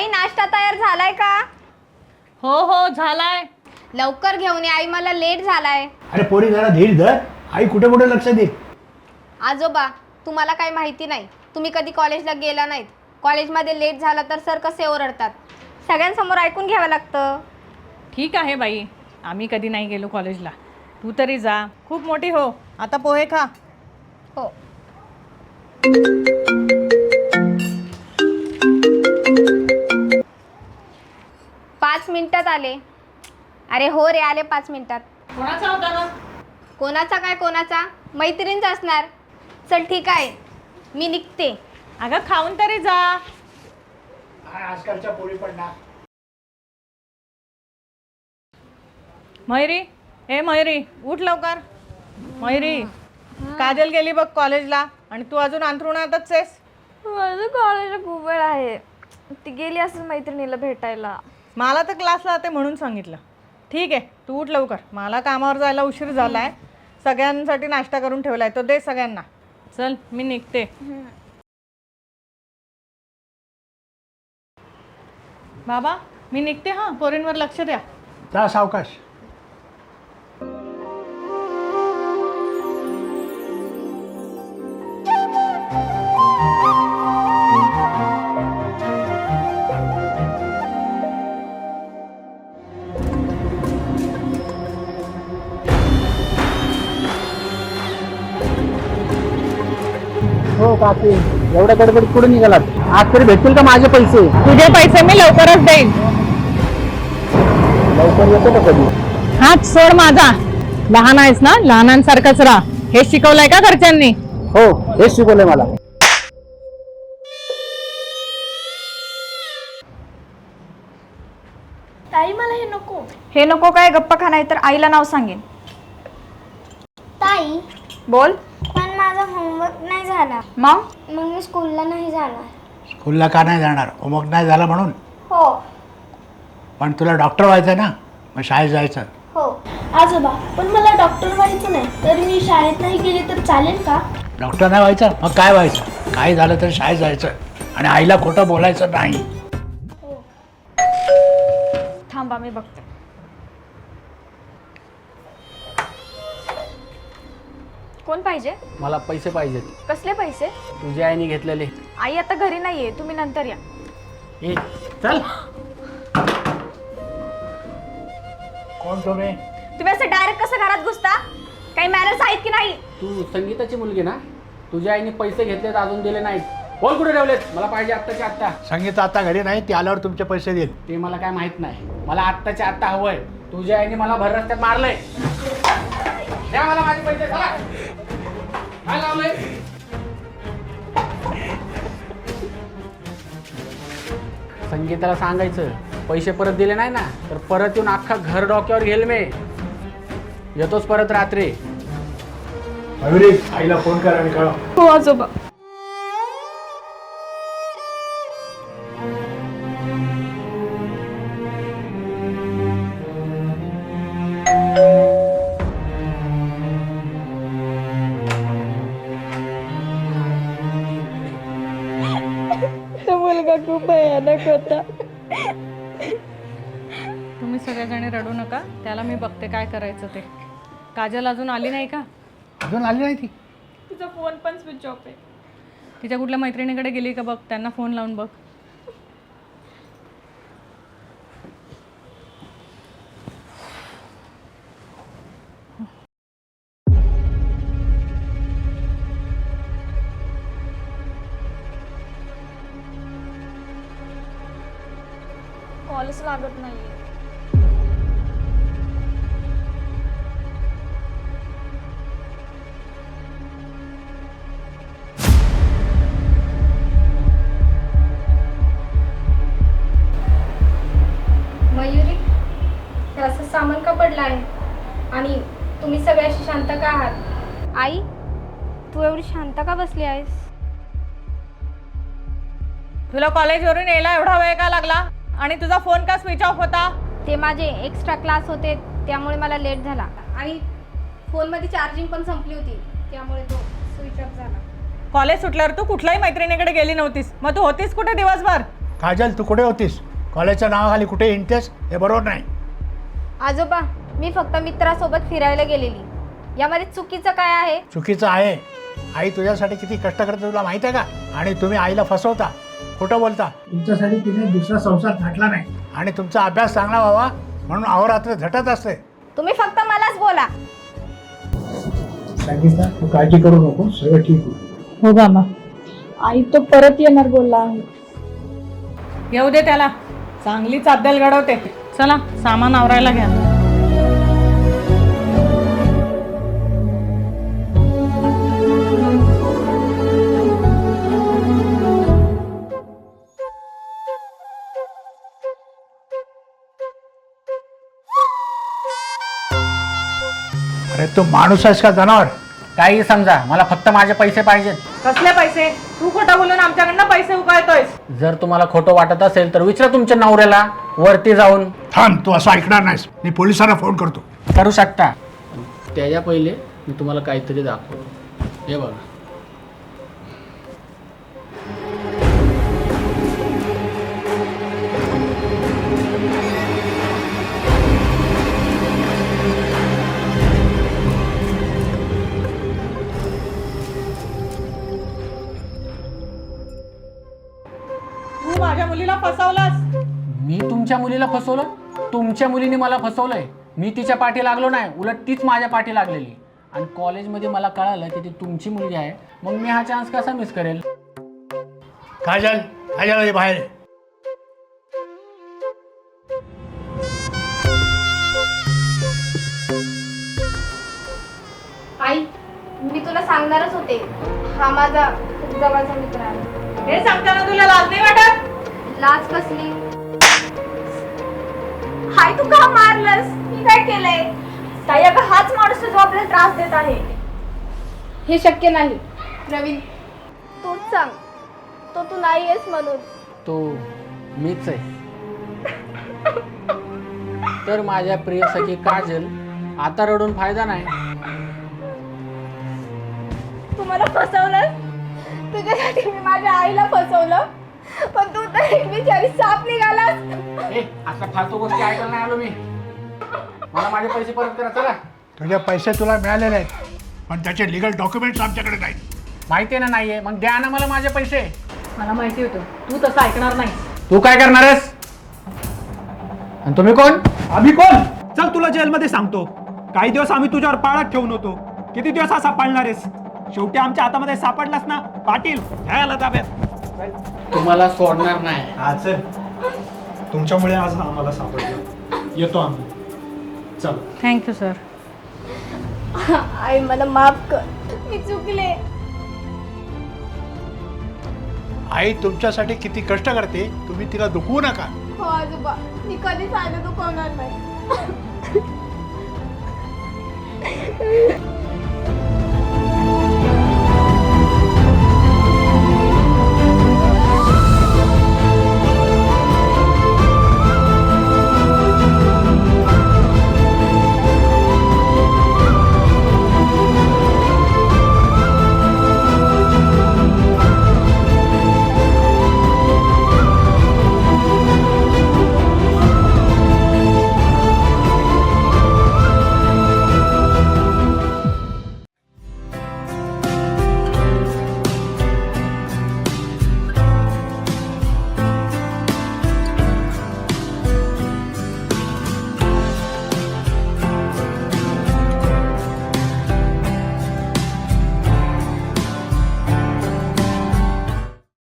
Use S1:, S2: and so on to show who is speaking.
S1: आई नाश्ता तयार झालाय का?
S2: हो हो झालाय.
S1: लवकर घेऊन ये आई, मला लेट झालाय.
S3: अरे पोरी जरा धीर धर, आई कुठे कुठे लक्ष दे.
S1: आजोबा तुम्हाला काही माहिती नाही, तुम्ही कधी कॉलेजला गेला नाहीत. कॉलेजमध्ये लेट झाला तर सर कसे ओरडतात. सगळ्यांसमोर ऐकून घ्यावं लागतं.
S2: ठीक आहे बाई, आम्ही कधी नाही गेलो कॉलेजला. तू तरी जा, खूप मोठी हो. आता पोहे खा.
S1: हो. पाच मिनिटात आले. अरे हो रे, आले 5 मिनिटात.
S2: कोणाचा होता का?
S1: कोणाचा काय कोणाचा, मैत्रिणींचा असणार. चल ठीक आहे, मी निघते.
S2: अगं खाऊन तरी जा.
S3: आजकालच्या पोरी पण ना.
S2: मयुरी, ए मयुरी उठ लवकर. मयुरी, काजल गेली बघ कॉलेजला आणि तू अजून अंथरुणातच आहेस.
S4: माझं कॉलेजला खूप वेळ आहे. ती गेली असं मैत्रिणीला भेटायला.
S2: मला तर क्लासला जाते म्हणून सांगितलं. ठीक आहे, तू उठ लवकर. मला कामावर जायला उशीर झालाय. सगळ्यांसाठी नाश्ता करून ठेवलाय, तो दे सगळ्यांना. चल मी निघते. बाबा मी निघते. हां, पोरींवर लक्ष द्या.
S3: जा सावकाश.
S5: हो काकी, एवढ्या गडबडीत कुठे निघालात? आज तरी भेटतील का माझे पैसे?
S2: तुझे पैसे मी लवकरच देईन.
S5: लवकर येतो का कधी?
S2: हात सोड माझा. लहान आहेस ना, लहानांसारखंच राहा. हे शिकवलंय का घरच्यांनी?
S5: हो, हेच शिकवलंय मला.
S4: ताई मला हे नको.
S1: हे नको काय, गप्पा खा, नाही तर आईला नाव सांगेन.
S6: ताई,
S1: बोल.
S6: पण माझा होमवर्क नाही झाला.
S1: मग
S6: मग मी स्कूलला नाही जाणार.
S3: स्कूलला का नाही जाणार? होमवर्क नाही झाला म्हणून?
S6: हो
S3: पण तुला डॉक्टर व्हायचं ना, मग शाळेत जायचं.
S6: हो. आजोबा, पण मला डॉक्टर व्हायचं नाही, तर मी शाळेत नाही गेले तर चालेल का?
S3: डॉक्टर नाही व्हायचं मग काय व्हायचं? काय झालं तर शाळेत जायचं आणि आईला खोटं बोलायचं नाही.
S4: थांबा, मी बघते. कोण पाहिजे?
S5: मला पैसे पाहिजेत.
S4: कसले पैसे?
S5: तुझ्या आईने घेतलेले.
S4: आई आता घरी नाहीये, तुम्ही नंतर या.
S3: ए, चल. कोण तुम्ही?
S1: तुम्ही असं डायरेक्ट कसं घरात घुसता? काही मॅनर्स आहेत की नाही?
S5: तू संगीताची मुलगी ना? तुझ्या आईने पैसे घेतलेत, अजून दिले नाहीत. बोल कुठे ठेवलेत? मला पाहिजे आत्ताच्या आत्ता.
S3: संगीत आता घरी नाही, ती आल्यावर तुमचे पैसे देईल.
S5: ते मला काय माहित नाही. मला आत्ताच्या आत्ता हवंय. तुझ्या आईने मला भर रस्त्यात मारलंय. द्या मला माझे पैसे. चला. काय लावलंय? संगीताला सांगायचं, पैसे परत दिले नाही ना तर परत येऊन अख्खा घर डोक्यावर घेईल मी. येतोच परत रात्री.
S3: मयुरी, आईला फोन कर आणि कळव.
S4: हो आजोबा. तो मुलगा खूप भयानक होता.
S2: तुम्ही सगळेजण रडू नका. त्याला मी बघते काय करायचं ते. काजल अजून आली नाही का?
S3: अजून आली नाही ती?
S4: तिचा फोन पण स्विच ऑफ आहे.
S2: तिच्या कुठल्या मैत्रिणीकडे गेली का बघ. त्यांना फोन लावून बघ.
S4: कॉलच लागत नाहीये.
S1: मयुरी, हे असं सामान का पडलं आहे? आणि तुम्ही सगळे अशी शांत का आहात? आई, तू एवढी शांत का बसली आहेस?
S2: तुला कॉलेजवरून यायला एवढा वेळ का लागला? आणि तुझा फोन का स्विच ऑफ होता?
S1: ते माझे एक्स्ट्रा क्लास होते, त्यामुळे मला लेट झाला. आणि फोनमध्ये चार्जिंग पण संपली होती, त्यामुळे तो स्विच ऑफ झाला.
S2: कॉलेज सुटल्यावर तू कुठल्याही मैत्रिणीकडे गेली नव्हतीस. मग तू होतीस कुठे दिवसभर?
S3: काजल तू कुठे होतीस? कॉलेजच्या नावाखाली कुठे हिंडतेस? हे बरोबर नाही.
S1: आजोबा, मी फक्त मित्रासोबत फिरायला गेलेली. यामध्ये चुकीचं काय आहे?
S3: चुकीचं आहे. आई तुझ्यासाठी किती कष्ट करते तुला माहिती आहे का? आणि तुम्ही आईला फसवता, खोटं बोलता. तुमच्यासाठी तिने दुसरा संसार थाटला नाही आणि तुमचा अभ्यास चांगला व्हावा म्हणून अहोरात्र झटत असते.
S1: तुम्ही फक्त मलाच बोला.
S3: सांगितलं तू काळजी करू नको, सगळं ठीक होईल.
S2: हो बाबा,
S6: आई तो परत येणार बोलला आहे.
S2: येऊ दे त्याला, चांगलीच अद्दल घडवते. चला सामान आवरायला घ्या.
S3: अरे तू माणूस आहेस का जनावर?
S5: काही समजा, मला फक्त माझे पैसे पाहिजेत.
S2: कसले पैसे? तू खोटं बोलून आमच्याकडनं पैसे उकळतोयस.
S5: जर तुम्हाला खोटं वाटत असेल तर विचारा तुमच्या नवऱ्याला वरती जाऊन.
S3: थांब, तू असं ऐकणार नाहीस. मी पोलिसांना फोन करतो.
S5: करू शकता. त्याच्या पहिले मी तुम्हाला काहीतरी दाखवतो. हे बघा.
S2: तू माझ्या मुलीला फसवलास.
S5: मी तुमच्या मुलीला फसवलं? तुमच्या मुलीने मला फसवलंय. मी तिच्या पाठी लागलो नाही, उलट तीच माझ्या पाठी लागलेली. आणि कॉलेजमध्ये मला कळालं की ती तुमची मुलगी आहे. मग मी हा चान्स कसा मिस करेल?
S3: काजल, काजल ये बाहेर ये.
S1: आई, मी तुला सांगणारच होते. हा माझा खूप जवळचा मित्र आहे.
S2: हे सांगताना तुला लाज नाही वाटत?
S1: लाज कसली? हाय, तू का मारलंस? मी काय केलंय?
S6: ताई अगं हाच माणूस आहे जो आपल्याला त्रास देत आहे.
S1: हे शक्य नाही. प्रवीण, तूच सांग. तो तू नाही आहेस म्हणून.
S5: तो मीच आहे. तर माझ्या प्रिय सखी काजल, आता रडून फायदा नाही.
S1: तू मला फसवलं. तुझ्यासाठी मी माझ्या आईला फसवलं, पण तू तर एक बिचारी साप निघालास.
S5: ए, अशा फालतू गोष्टी ऐकायला नाही आलो मी. मला माझे पैसे परत करा. चला.
S3: तुझे पैसे तुला मिळालेले आहेत, पण त्याचे लिगल डॉक्युमेंट्स आमच्याकडे नाहीत.
S5: माहिती आहे ना नाहीये, मग द्या ना मला माझे पैसे.
S2: मला माहिती होतं तू तसं ऐकणार नाही.
S5: तू काय करणार आहेस? आणि तुम्ही कोण?
S7: आम्ही कोण? चल तुला जेलमध्ये सांगतो. काही दिवस आम्ही तुझ्यावर पाळत ठेवून होतो. किती दिवस असा पाळणार आहेस? शेवटी आमच्या हातामध्ये सापडलास ना पाटील, घ्यायला ताब्यात.
S5: तुम्हाला सोडणार नाही.
S7: हा सर, तुमच्यामुळे आज आम्हाला सापडलं. येतो आम्ही. चल.
S2: Thank you sir.
S1: आई मला माफ कर. मी चुकले.
S3: आई तुमच्यासाठी किती कष्ट करते, तुम्ही तिला दुखवू नका.
S1: हो आजोबा, मी कधीच आईला दुखवणार नाही.